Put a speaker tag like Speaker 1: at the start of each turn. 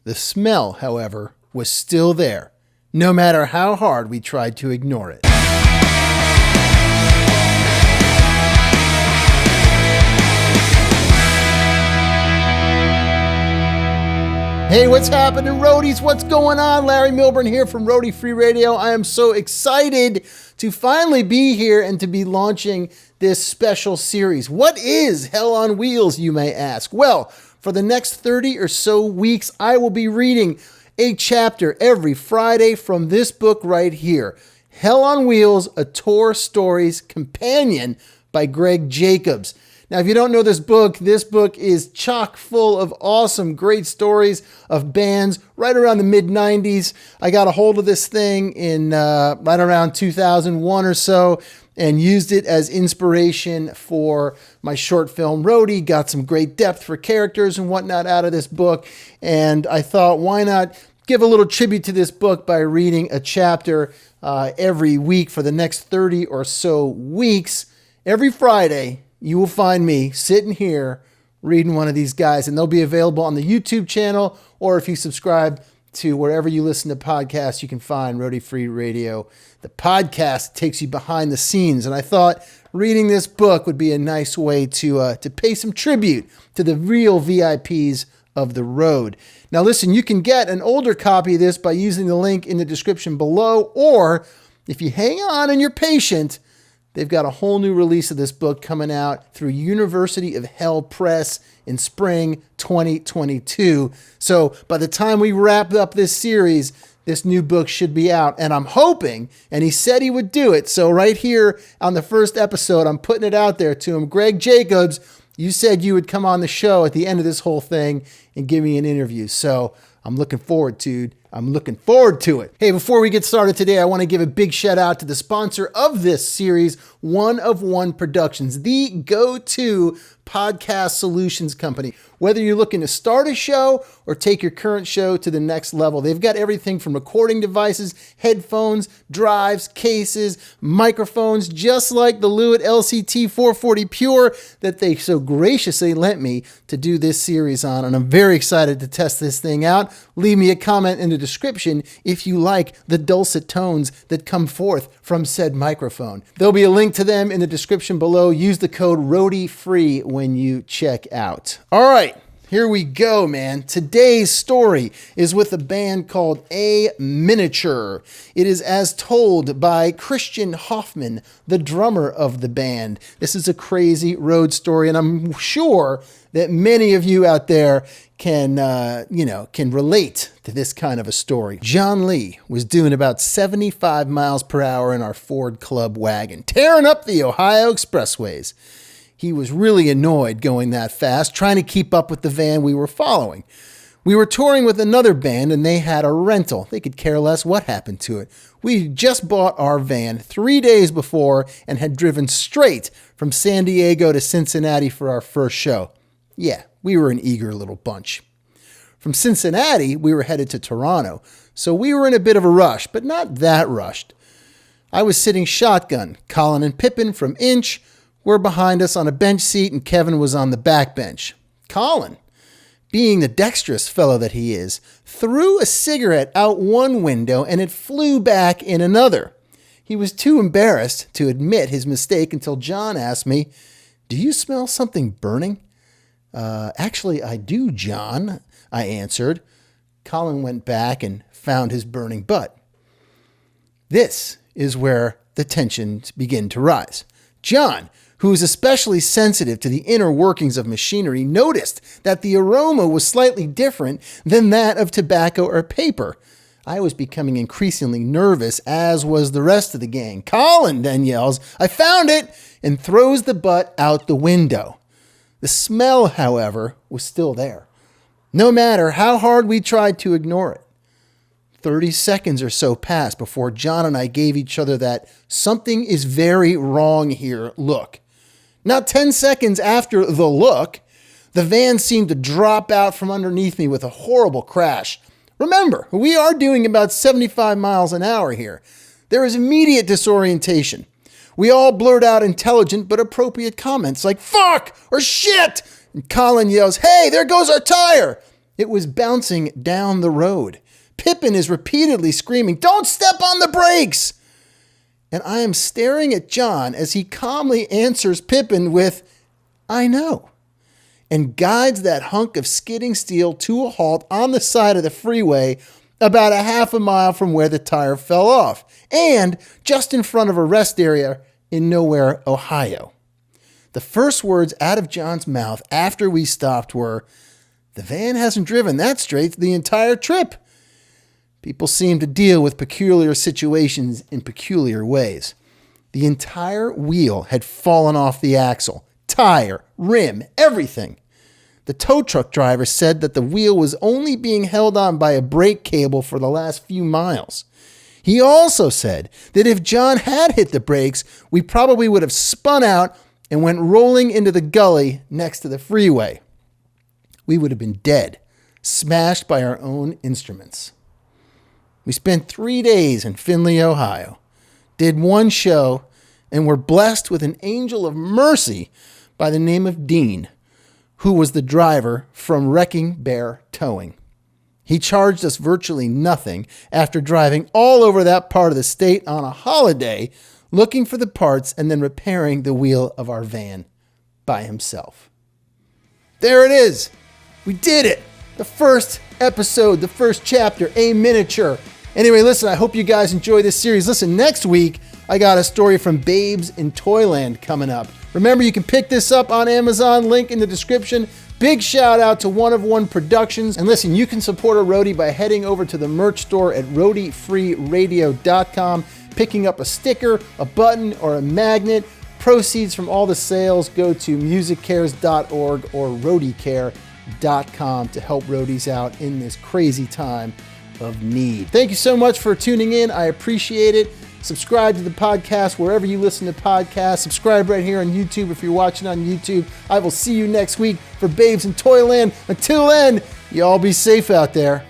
Speaker 1: The smell, however, was still there, no matter how hard we tried to ignore it. Hey, what's happening, roadies? What's going on? Larry Milburn here from Roadie Free Radio. I am so excited to finally be here and to be launching this special series. What is Hell on Wheels, you may ask? Well, for the next 30 or so weeks, I will be reading a chapter every Friday from this book right here, Hell on Wheels, a Tour Stories Companion by Greg Jacobs. Now, if you don't know this book is chock full of awesome, great stories of bands right around the mid-90s. I got a hold of this thing in right around 2001 or so and used it as inspiration for my short film ROADIE. Got some great depth for characters and whatnot out of this book. And I thought, why not give a little tribute to this book by reading a chapter every week for the next 30 or so weeks. Every Friday, you will find me sitting here reading one of these guys, and they'll be available on the YouTube channel, or if you subscribe to wherever you listen to podcasts, you can find Roadie Free Radio. The podcast takes you behind the scenes, and I thought reading this book would be a nice way to pay some tribute to the real VIPs of the road. Now listen, you can get an older copy of this by using the link in the description below, or if you hang on and you're patient, they've got a whole new release of this book coming out through University of Hell Press in spring 2022. So by the time we wrap up this series, this new book should be out. And I'm hoping, and he said he would do it. So right here on the first episode, I'm putting it out there to him. Greg Jacobs, you said you would come on the show at the end of this whole thing and give me an interview. So I'm looking forward to it. Hey, before we get started today, I want to give a big shout out to the sponsor of this series, One of One Productions, the go-to podcast solutions company. Whether you're looking to start a show or take your current show to the next level, they've got everything from recording devices, headphones, drives, cases, microphones, just like the Lewitt LCT 440 Pure that they so graciously lent me to do this series on. And I'm very excited to test this thing out. Leave me a comment in the description if you like the dulcet tones that come forth from said microphone. There'll be a link to them in the description below. Use the code ROADIEFREE when you check out. All right, here we go, man. Today's story is with a band called aMINIATURE. It is as told by Christian Hoffman, the drummer of the band. This is a crazy road story, and I'm sure that many of you out there can relate to this kind of a story. John Lee was doing about 75 miles per hour in our Ford Club wagon, tearing up the Ohio expressways. He was really annoyed going that fast, trying to keep up with the van we were following. We were touring with another band, and they had a rental. They could care less what happened to it. We just bought our van 3 days before and had driven straight from San Diego to Cincinnati for our first show. Yeah, we were an eager little bunch. From Cincinnati, we were headed to Toronto, so we were in a bit of a rush, but not that rushed. I was sitting shotgun. Colin and Pippin from Inch were behind us on a bench seat, and Kevin was on the back bench. Colin, being the dexterous fellow that he is, threw a cigarette out one window and it flew back in another. He was too embarrassed to admit his mistake until John asked me, "Do you smell something burning?" Actually, I do, John, I answered. Colin went back and found his burning butt. This is where the tensions begin to rise. John, who is especially sensitive to the inner workings of machinery, noticed that the aroma was slightly different than that of tobacco or paper. I was becoming increasingly nervous, as was the rest of the gang. Colin then yells, "I found it!" and throws the butt out the window. The smell, however, was still there, no matter how hard we tried to ignore it. 30 seconds or so passed before John and I gave each other that "something is very wrong here" look. Not 10 seconds after the look, the van seemed to drop out from underneath me with a horrible crash. Remember, we are doing about 75 miles an hour here. There is immediate disorientation. We all blurt out intelligent but appropriate comments like "fuck" or "shit." And Colin yells, "Hey, there goes our tire." It was bouncing down the road. Pippin is repeatedly screaming, "Don't step on the brakes!" And I am staring at John as he calmly answers Pippin with, "I know," and guides that hunk of skidding steel to a halt on the side of the freeway about a half a mile from where the tire fell off, and just in front of a rest area in Nowhere, Ohio. The first words out of John's mouth after we stopped were, "The van hasn't driven that straight the entire trip." People seem to deal with peculiar situations in peculiar ways. The entire wheel had fallen off the axle, tire, rim, everything. The tow truck driver said that the wheel was only being held on by a brake cable for the last few miles. He also said that if John had hit the brakes, we probably would have spun out and went rolling into the gully next to the freeway. We would have been dead, smashed by our own instruments. We spent 3 days in Findlay, Ohio, did one show, and were blessed with an angel of mercy by the name of Dean, who was the driver from Wrecking Bear Towing. He charged us virtually nothing after driving all over that part of the state on a holiday, looking for the parts and then repairing the wheel of our van by himself. There it is. We did it. The first episode, the first chapter, aMINIATURE. Anyway, listen, I hope you guys enjoy this series. Listen, next week, I got a story from Babes in Toyland coming up. Remember, you can pick this up on Amazon, link in the description. Big shout out to One of One Productions. And listen, you can support a roadie by heading over to the merch store at roadiefreeradio.com, picking up a sticker, a button, or a magnet. Proceeds from all the sales go to musiccares.org or roadiecare.com to help roadies out in this crazy time of need. Thank you so much for tuning in. I appreciate it. Subscribe to the podcast wherever you listen to podcasts. Subscribe right here on YouTube if you're watching on YouTube. I will see you next week for Babes in Toyland. Until then, you all be safe out there.